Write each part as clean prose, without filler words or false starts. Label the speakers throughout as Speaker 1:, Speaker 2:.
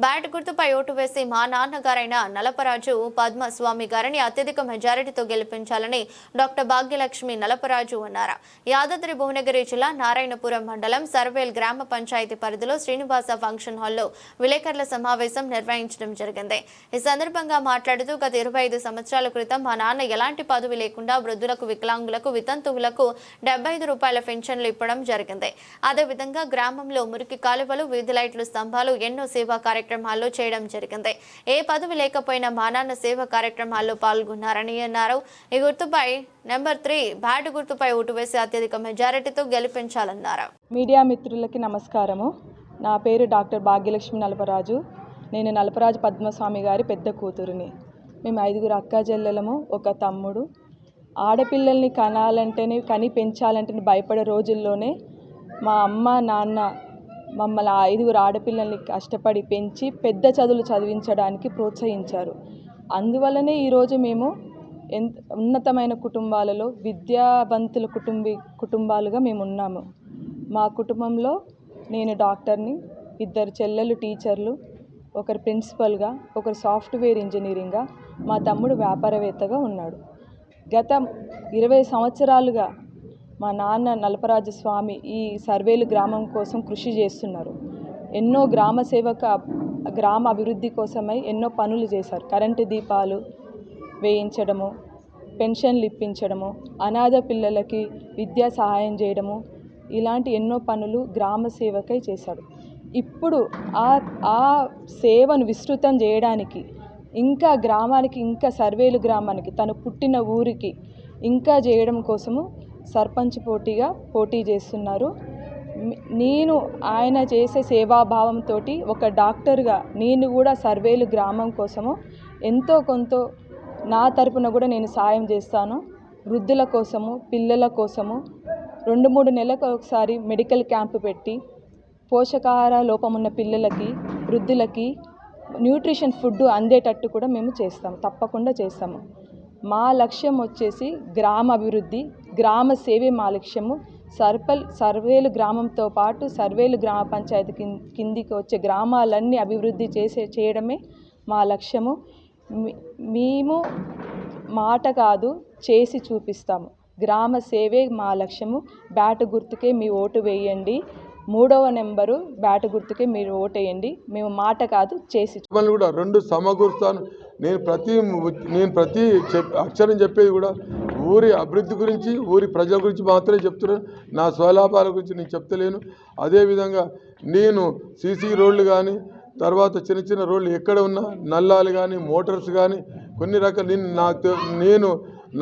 Speaker 1: Bat గుర్తుపై vote వేసి మా నాన్నగారైన నలపరాజు పద్మస్వామి గారిని అత్యధిక మెజారిటీతో గెలిపించాలని డాక్టర్ భాగ్యలక్ష్మి నలపరాజు అన్నారు. యాదాద్రి భువనగిరి జిల్లా నారాయణపురం మండలం సర్వేల్ గ్రామ పంచాయతీ పరిధిలో శ్రీనివాస ఫంక్షన్ హాల్లో విలేకరుల సమావేశం నిర్వహించడం జరిగింది. ఈ సందర్భంగా మాట్లాడుతూ గత 25 సంవత్సరాల క్రితం మా నాన్న ఎలాంటి పదవి లేకుండా వృద్ధులకు, వికలాంగులకు, వితంతువులకు 75 రూపాయల పెన్షన్లు ఇవ్వడం జరిగింది. అదేవిధంగా గ్రామంలో మురికి కాలువలు, వీధి లైట్లు, స్తంభాలు, ఎన్నో సేవా కార్యక్రమాల్లో చేయడం జరిగింది. ఏ పదవి లేకపోయినా మా నాన్న సేవా కార్యక్రమాల్లో పాల్గొన్నారని అన్నారు. ఈ గుర్తుపై నెంబర్ 3 బ్యాట్ గుర్తుపై ఓటు వేసి అత్యధిక మెజారిటీతో గెలిపించాలన్నారు.
Speaker 2: మీడియా మిత్రులకి నమస్కారము. నా పేరు డాక్టర్ భాగ్యలక్ష్మి నలపరాజు. నేను నలపరాజు పద్మస్వామి గారి పెద్ద కూతురిని. మేము 5 అక్క చెల్లెలము, ఒక తమ్ముడు. ఆడపిల్లల్ని కని పెంచాలంటే భయపడే రోజుల్లోనే మా అమ్మ నాన్న మమ్మల్ని 5 ఆడపిల్లల్ని కష్టపడి పెంచి పెద్ద చదువులు చదివించడానికి ప్రోత్సహించారు. అందువల్లనే ఈరోజు మేము ఉన్నతమైన కుటుంబాలలో విద్యావంతుల కుటుంబాలుగా మేము ఉన్నాము. మా కుటుంబంలో నేను డాక్టర్ని, 2 చెల్లెలు టీచర్లు, ఒకరు ప్రిన్సిపల్గా, ఒకరు సాఫ్ట్వేర్ ఇంజనీరింగ్గా, మా తమ్ముడు వ్యాపారవేత్తగా ఉన్నాడు. గత 20 సంవత్సరాలుగా మా నాన్న నలపరాజు స్వామి ఈ సర్వేలు గ్రామం కోసం కృషి చేస్తున్నారు. ఎన్నో గ్రామ అభివృద్ధి కోసమై ఎన్నో పనులు చేశారు. కరెంటు దీపాలు వేయించడము, పెన్షన్లు ఇప్పించడము, అనాథ పిల్లలకి విద్యా సహాయం చేయడము, ఇలాంటి ఎన్నో పనులు గ్రామ సేవకై చేశాడు. ఇప్పుడు ఆ సేవను విస్తృతం చేయడానికి ఇంకా గ్రామానికి, ఇంకా సర్వేలు గ్రామానికి, తను పుట్టిన ఊరికి ఇంకా చేయడం కోసము సర్పంచ్ పోటీ చేస్తున్నారు. నేను ఆయన చేసే సేవాభావంతో ఒక డాక్టర్గా నేను కూడా సర్వేలు గ్రామం కోసము ఎంతో కొంత నా తరపున కూడా నేను సాయం చేస్తాను. వృద్ధుల కోసము, పిల్లల కోసము 2-3 నెలలకు ఒకసారి మెడికల్ క్యాంపు పెట్టి పోషకాహార లోపం ఉన్న పిల్లలకి, వృద్ధులకి న్యూట్రిషన్ ఫుడ్ అందేటట్టు కూడా మేము చేస్తాము, తప్పకుండా చేస్తాము. మా లక్ష్యం వచ్చేసి గ్రామ అభివృద్ధి, గ్రామ సేవే మా లక్ష్యము. సర్వేలు గ్రామంతో పాటు సర్వేలు గ్రామ పంచాయతీ కిందికి వచ్చే గ్రామాలన్నీ అభివృద్ధి చేయడమే మా లక్ష్యము. మేము మాట కాదు, చేసి చూపిస్తాము. గ్రామ సేవే మా లక్ష్యము. బ్యాట్ గుర్తుకే మీ ఓటు వేయండి. 3వ నెంబరు బ్యాట్ గుర్తుకే మీరు ఓటేయండి. మేము మాట కాదు, చేసి
Speaker 3: కూడా 2 సమకూరుస్తాను. నేను ప్రతి అక్షరం చెప్పేది కూడా ఊరి అభివృద్ధి గురించి, ఊరి ప్రజల గురించి మాత్రమే చెప్తున్నాను. నా స్వలాభాల గురించి నేను చెప్తలేను. అదేవిధంగా నేను సీసీ రోడ్లు కానీ, తర్వాత చిన్న చిన్న రోడ్లు ఎక్కడ ఉన్నా, నల్లాలు కానీ, మోటార్స్ కానీ, కొన్ని రకాల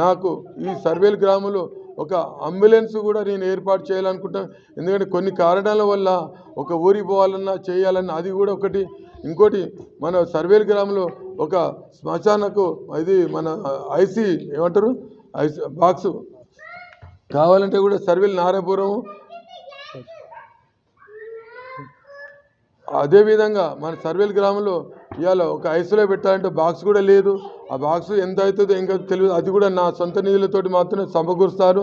Speaker 3: నాకు ఈ సర్వేల్ గ్రామంలో ఒక అంబులెన్స్ కూడా నేను ఏర్పాటు చేయాలనుకుంటాను. ఎందుకంటే కొన్ని కారణాల వల్ల ఒక ఊరికి పోవాలన్నా, చేయాలన్నా అది కూడా ఒకటి. ఇంకోటి, మన సర్వేల్ గ్రామంలో ఒక శ్మశానకు ఇది మన ఐసీ ఏమంటారు బాక్సు కావాలంటే కూడా సర్వేల్ నారాయణపురం. అదేవిధంగా మన సర్వేల్ గ్రామంలో ఇవాళ ఒక ఐసీలో పెట్టాలంటే బాక్స్ కూడా లేదు. ఆ బాక్స్ ఎంత అవుతుందో ఇంకా తెలియదు. అది కూడా నా సొంత నిధులతోటి మాత్రమే సమకూరుస్తారు.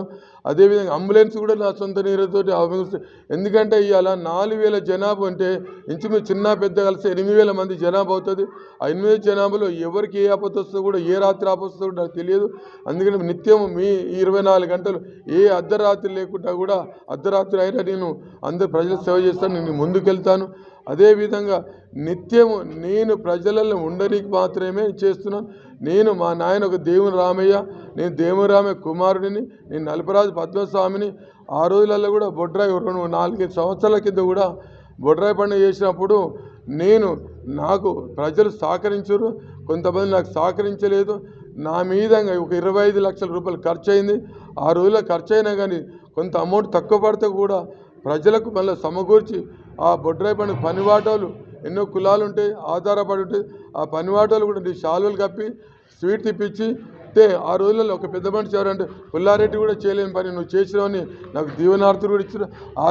Speaker 3: అదేవిధంగా అంబులెన్స్ కూడా నా సొంత నిధులతోటి సమకూరుస్తారు. ఎందుకంటే ఇవాళ 4000 జనాభా ఉంటే ఇంచుమించు చిన్న పెద్ద కలిసి 8000 మంది జనాభా అవుతుంది. ఆ 8000 జనాభాలో ఎవరికి ఏ ఆపద వస్తుందో కూడా, ఏ రాత్రి ఆపద వస్తుందో కూడా నాకు తెలియదు. అందుకని నిత్యం మీ 24 గంటలు ఏ అర్ధరాత్రి లేకుండా కూడా, అర్ధరాత్రి అయినా నేను అందరు ప్రజలకు సేవ చేస్తాను, నేను ముందుకెళ్తాను. అదేవిధంగా నిత్యము నేను ప్రజలలో ఉండడానికి మాత్రమే చేస్తున్నాను. నేను మా నాయన ఒక దేవుని రామయ్య, నేను దేవుని రామయ్య కుమారుడిని, నేను నలపరాజు పద్మస్వామిని. ఆ రోజులలో కూడా బొడ్రాయి 4-5 సంవత్సరాల కింద కూడా బొడ్రాయి పండుగ చేసినప్పుడు నాకు ప్రజలు సహకరించారు, కొంతమంది నాకు సహకరించలేదు. నా మీద ఒక 25 లక్షల రూపాయలు ఖర్చు అయింది. ఆ రోజుల్లో ఖర్చు అయినా కానీ కొంత అమౌంట్ తక్కువ పడితే కూడా ప్రజలకు మళ్ళీ సమకూర్చి ఆ బొడ్రాయి పండుగ పనివాటాలు ఎన్నో కులాలు ఉంటాయి, ఆధారపడి ఉంటాయి. ఆ పనివాటాలు కూడా శాలువలు కప్పి స్వీట్ తిప్పించి ఆ రోజులలో ఒక పెద్ద మనిషి ఎవరంటే పుల్లారెడ్డి కూడా చేయలేని పని నువ్వు చేసినావని నాకు దీవెనార్థులు కూడా ఇచ్చారు. ఆ